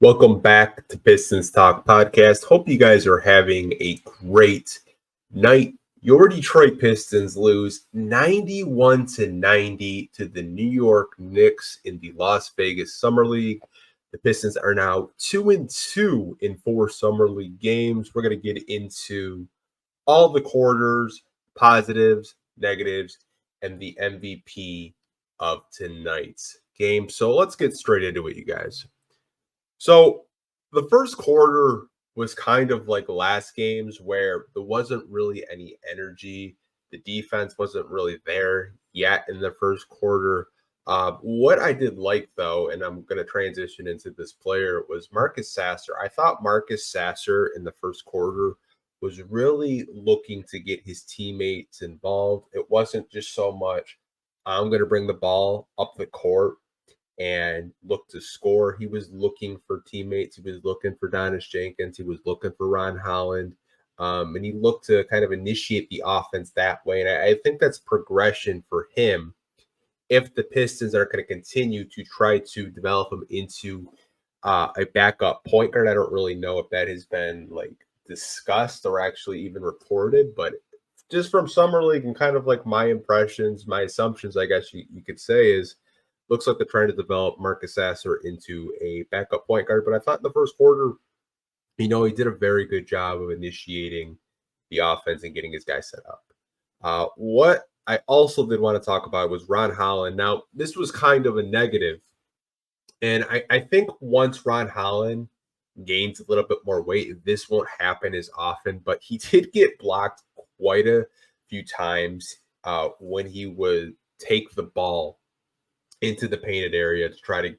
Welcome back to Pistons Talk Podcast. Hope you guys are having a great night. Your Detroit Pistons lose 91 to 90 to the New York Knicks in the Las Vegas Summer League. The Pistons are now 2-2 in 4 Summer League games. We're going to get into all the quarters, positives, negatives, and the MVP of tonight's game. So let's get straight into it, you guys. So the first quarter was kind of like last games where there wasn't really any energy. The defense wasn't really there yet in the first quarter. What I did like, though, and I'm going to transition into this player, was Marcus Sasser. I thought Marcus Sasser in the first quarter was really looking to get his teammates involved. It wasn't just so much, I'm going to bring the ball up the court and look to score. He was looking for teammates. He was looking for Donis Jenkins. He was looking for Ron Holland. And he looked to kind of initiate the offense that way. And I think that's progression for him if the Pistons are going to continue to try to develop him into a backup point guard. I don't really know if that has been like discussed or actually even reported, but just from Summer League and kind of like my impressions, my assumptions, I guess you could say, is looks like they're trying to develop Marcus Sasser into a backup point guard. But I thought in the first quarter, he did a very good job of initiating the offense and getting his guys set up. What I also did want to talk about was Ron Holland. Now, this was kind of a negative. And I think once Ron Holland gains a little bit more weight, this won't happen as often. But he did get blocked quite a few times when he would take the ball into the painted area to try to,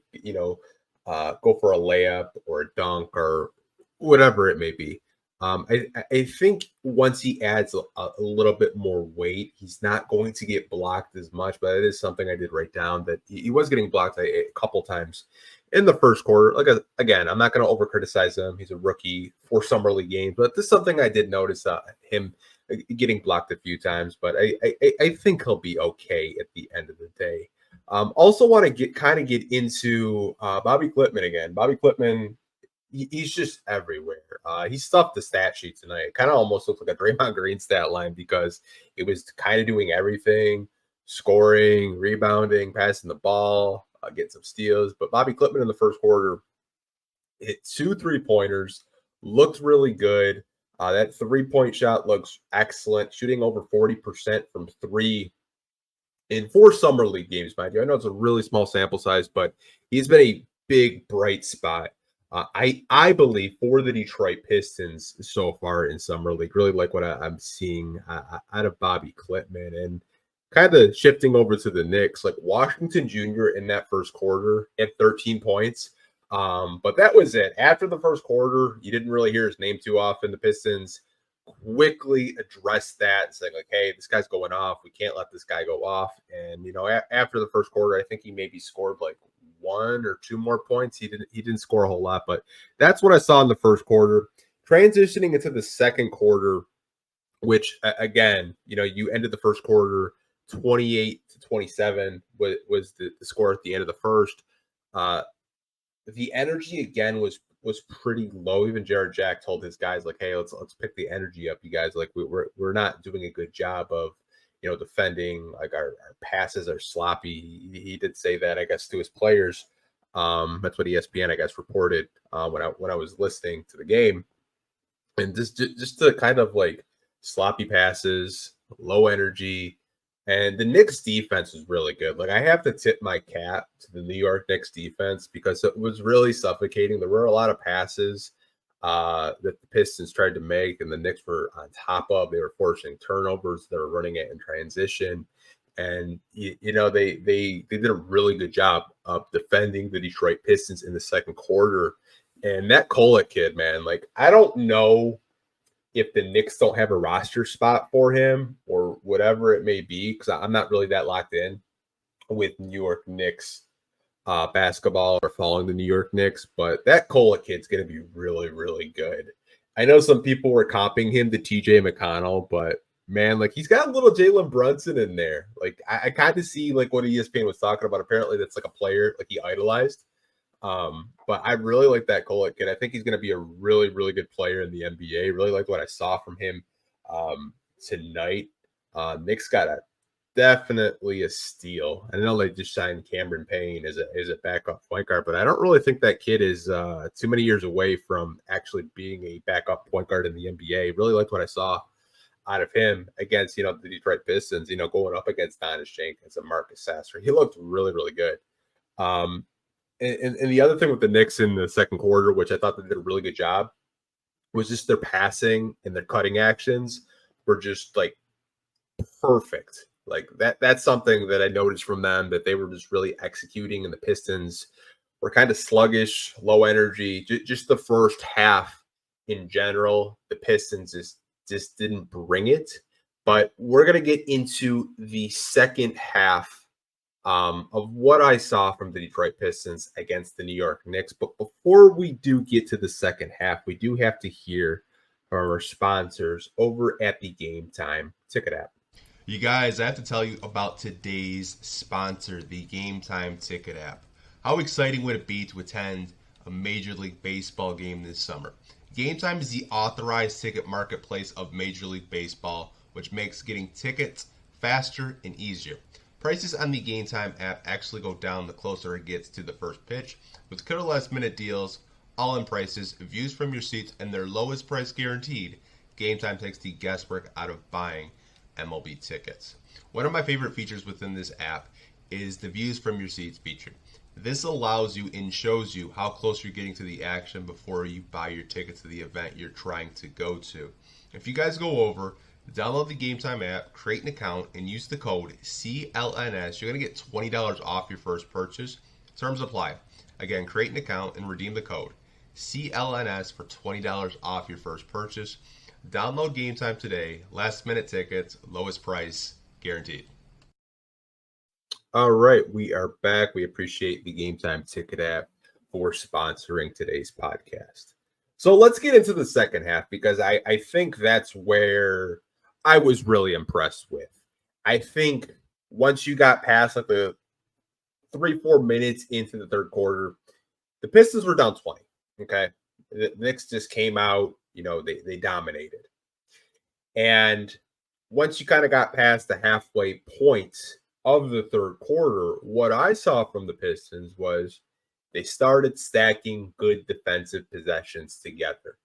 go for a layup or a dunk or whatever it may be. I think once he adds a little bit more weight, he's not going to get blocked as much, but it is something I did write down that he was getting blocked a couple times in the first quarter. Like, again, I'm not going to over criticize him. He's a rookie for Summer League games, but this is something I did notice him getting blocked a few times, but I think he'll be okay at the end of the day. Also want to get into Bobby Klitman again. Bobby Klitman, he's just everywhere. He stuffed the stat sheet tonight. It kind of almost looks like a Draymond Green stat line because it was kind of doing everything: scoring, rebounding, passing the ball, getting some steals. But Bobby Klitman in the first quarter hit 2 3-pointers, looked really good. That 3-point shot looks excellent, shooting over 40% from 3 in 4 Summer League games, mind you. I know it's a really small sample size, but he's been a big, bright spot. I believe for the Detroit Pistons so far in Summer League, really like what I'm seeing out of Bobby Klitman. And kind of shifting over to the Knicks, like Washington Jr. in that first quarter at 13 points. But that was it. After the first quarter, you didn't really hear his name too often. The Pistons quickly addressed that, saying like, hey, this guy's going off. We can't let this guy go off. And, after the first quarter, I think he maybe scored like 1 or 2 more points. He didn't score a whole lot, but that's what I saw in the first quarter. Transitioning into the second quarter, which again, you ended the first quarter 28-27 was the score at the end of the first. The energy again was pretty low. Even Jared Jack told his guys like, "Hey, let's pick the energy up, you guys. Like we're not doing a good job of defending. Like our passes are sloppy." He did say that, I guess, to his players. That's what ESPN, I guess, reported when I was listening to the game, and just the kind of like sloppy passes, low energy. And the Knicks defense is really good. Like, I have to tip my cap to the New York Knicks defense because it was really suffocating. There were a lot of passes that the Pistons tried to make, and the Knicks were on top of. They were forcing turnovers. They were running it in transition. And, they did a really good job of defending the Detroit Pistons in the second quarter. And that Kolek kid, man, like, I don't know if the Knicks don't have a roster spot for him or whatever it may be, because I'm not really that locked in with New York Knicks basketball or following the New York Knicks, but that Kolek kid's going to be really, really good. I know some people were comping him to TJ McConnell, but man, like he's got a little Jalen Brunson in there. Like I kind of see like what ESPN was talking about. Apparently that's like a player like he idolized. But I really like that Kolek kid. I think he's going to be a really, really good player in the NBA. Really like what I saw from him tonight. Knicks got definitely a steal. I know they just signed Cameron Payne as a backup point guard, but I don't really think that kid is too many years away from actually being a backup point guard in the NBA. Really liked what I saw out of him against the Detroit Pistons. Going up against Donis Jenkins and Marcus Sasser, he looked really, really good. Um, and the other thing with the Knicks in the second quarter, which I thought they did a really good job, was just their passing and their cutting actions were just like perfect. Like that's something that I noticed from them, that they were just really executing, and the Pistons were kind of sluggish, low energy. Just the first half in general, the Pistons just didn't bring it. But we're gonna get into the second half of what I saw from the Detroit Pistons against the New York Knicks. But before we do get to the second half, we do have to hear from our sponsors over at the Game Time Ticket app. You guys, I have to tell you about today's sponsor, the Game Time Ticket app. How exciting would it be to attend a Major League Baseball game this summer? Game Time is the authorized ticket marketplace of Major League Baseball, which makes getting tickets faster and easier. Prices on the Game Time app actually go down the closer it gets to the first pitch, with killer last minute deals, all-in prices, views from your seats, and their lowest price guaranteed. Game Time takes the guesswork out of buying MLB tickets. One of my favorite features within this app is the views from your seats feature. This allows you and shows you how close you're getting to the action before you buy your ticket to the event you're trying to go to. If you guys go over, download the Game Time app, create an account, and use the code CLNS, you're going to get $20 off your first purchase. Terms apply. Again, create an account and redeem the code CLNS for $20 off your first purchase. Download Game Time today. Last minute tickets, lowest price, guaranteed. All right, we are back. We appreciate the Game Time Ticket app for sponsoring today's podcast. So let's get into the second half, because I think that's where I was really impressed with. I think once you got past like the 3-4 minutes into the third quarter, the Pistons were down 20. Okay. The Knicks just came out, they dominated. And once you kind of got past the halfway point of the third quarter, what I saw from the Pistons was they started stacking good defensive possessions together.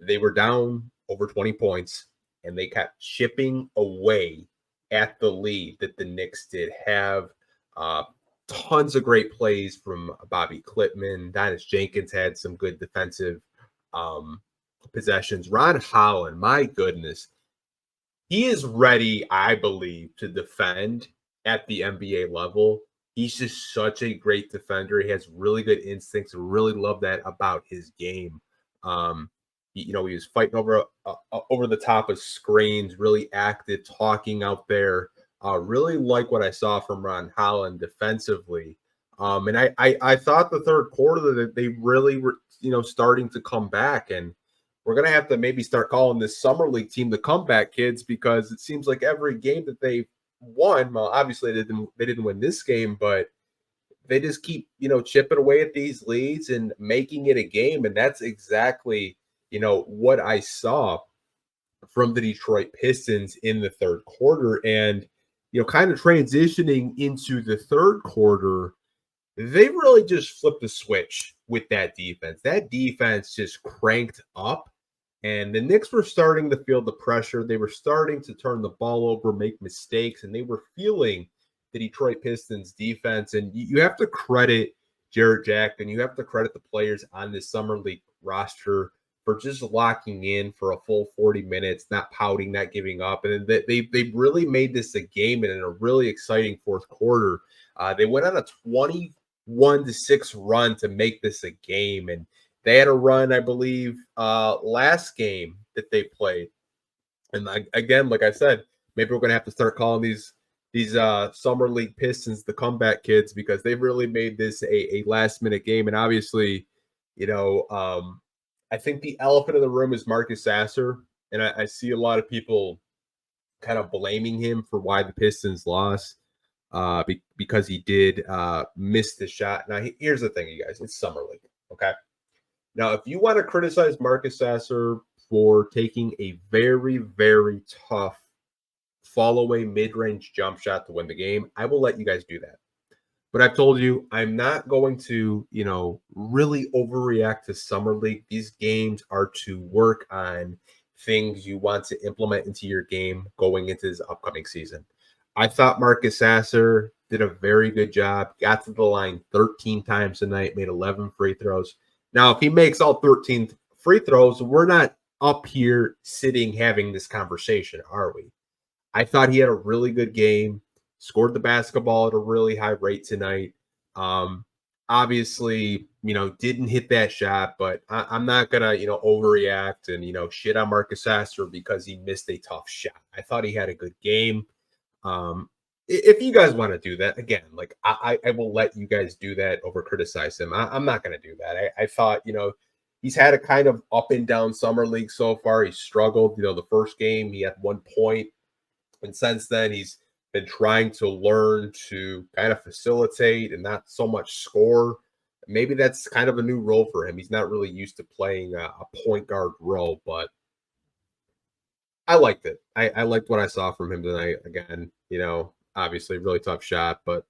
They were down over 20 points, and they kept chipping away at the lead that the Knicks did have. Tons of great plays from Bobby Klitman. Donis Jenkins had some good defensive possessions. Ron Holland, my goodness, he is ready, I believe, to defend at the NBA level. He's just such a great defender. He has really good instincts. I really love that about his game. He was fighting over the top of screens, really active, talking out there. Really like what I saw from Ron Holland defensively. And I thought the third quarter that they really were, starting to come back. And we're going to have to maybe start calling this summer league team the comeback kids, because it seems like every game that they won, well, obviously they didn't win this game, but they just keep, chipping away at these leads and making it a game. And that's exactly, what I saw from the Detroit Pistons in the third quarter. And, kind of transitioning into the third quarter, they really just flipped the switch with that defense. That defense just cranked up, and the Knicks were starting to feel the pressure. They were starting to turn the ball over, make mistakes, and they were feeling the Detroit Pistons defense. And you have to credit Jarrett Jack, and you have to credit the players on this summer league roster for just locking in for a full 40 minutes, not pouting, not giving up. And they really made this a game, and in a really exciting fourth quarter. They went on a 21-6 run to make this a game. And they had a run, I believe, last game that they played. And again, like I said, maybe we're going to have to start calling these summer league Pistons the comeback kids, because they've really made this a last minute game. And obviously, I think the elephant in the room is Marcus Sasser. And I see a lot of people kind of blaming him for why the Pistons lost. because he did miss the shot. Now, here's the thing, you guys. It's Summer League, okay? Now, if you want to criticize Marcus Sasser for taking a very, very tough fall-away mid-range jump shot to win the game, I will let you guys do that. But I've told you, I'm not going to, really overreact to Summer League. These games are to work on things you want to implement into your game going into this upcoming season. I thought Marcus Sasser did a very good job, got to the line 13 times tonight, made 11 free throws. Now, if he makes all 13 free throws, we're not up here sitting having this conversation, are we? I thought he had a really good game, scored the basketball at a really high rate tonight. Obviously, didn't hit that shot, but I'm not gonna, overreact and shit on Marcus Sasser because he missed a tough shot. I thought he had a good game. If you guys want to do that, again, like I will let you guys do that over criticize him. I'm not gonna do that. I thought, he's had a kind of up and down summer league so far. He struggled. The first game he had 1 point. And since then, he's been trying to learn to kind of facilitate and not so much score. Maybe that's kind of a new role for him. He's not really used to playing a point guard role, but I liked it. I liked what I saw from him tonight. Again, obviously really tough shot, but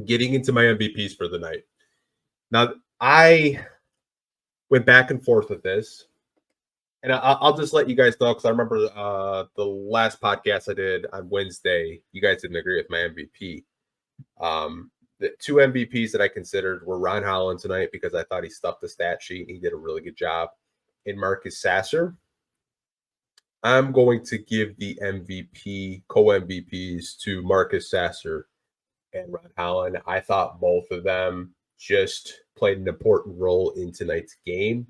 getting into my MVPs for the night. Now, I went back and forth with this. And I'll just let you guys know because I remember the last podcast I did on Wednesday, you guys didn't agree with my MVP. The two MVPs that I considered were Ron Holland tonight because I thought he stuffed the stat sheet and he did a really good job. And Marcus Sasser. I'm going to give the MVP, co-MVPs to Marcus Sasser and Ron Holland. I thought both of them just played an important role in tonight's game.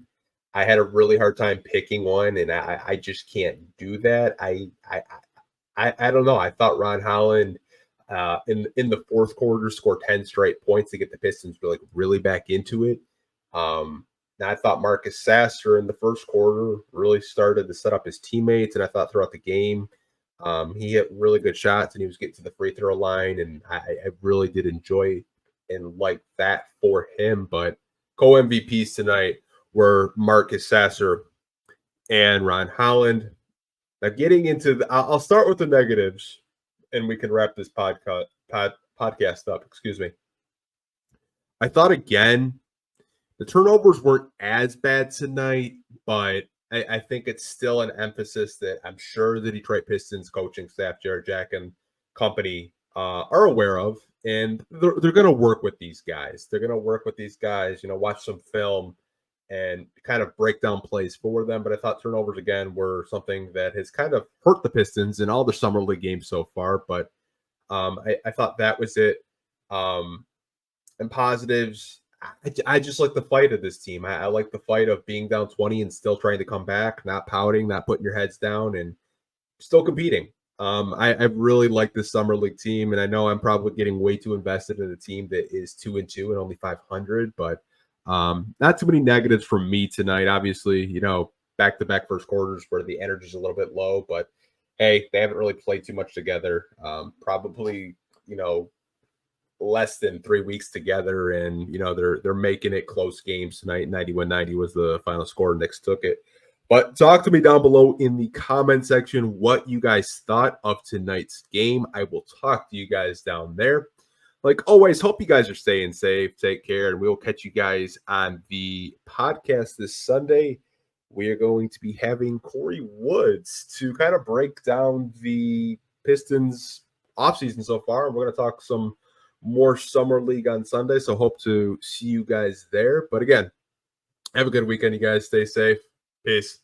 I had a really hard time picking one, and I just can't do that. I don't know. I thought Ron Holland in the fourth quarter scored 10 straight points to get the Pistons really back into it. I thought Marcus Sasser in the first quarter really started to set up his teammates, and I thought throughout the game he hit really good shots and he was getting to the free throw line, and I really did enjoy and like that for him. But co-MVPs tonight were Marcus Sasser and Ron Holland. Now, getting into I'll start with the negatives, and we can wrap this podcast up. Excuse me. I thought again, the turnovers weren't as bad tonight, but I think it's still an emphasis that I'm sure the Detroit Pistons coaching staff, Jared Jack and company, are aware of, and they're going to work with these guys. They're going to work with these guys. Watch some film and kind of break down plays for them. But I thought turnovers, again, were something that has kind of hurt the Pistons in all their summer league games so far. But I thought that was it. And positives, I just like the fight of this team. I like the fight of being down 20 and still trying to come back, not pouting, not putting your heads down, and still competing. I really like this summer league team, and I know I'm probably getting way too invested in a team that is 2-2 and only 500, but not too many negatives from me tonight. Obviously, back-to-back first quarters where the energy is a little bit low, but hey, they haven't really played too much together. Probably, less than 3 weeks together, and they're making it close games tonight. 91-90 was the final score. Knicks took it. But talk to me down below in the comment section what you guys thought of tonight's game. I will talk to you guys down there. Like always, hope you guys are staying safe. Take care, and we'll catch you guys on the podcast this Sunday. We are going to be having Corey Woods to kind of break down the Pistons offseason so far. And we're going to talk some more summer league on Sunday. So hope to see you guys there. But again, have a good weekend, you guys. Stay safe. Peace.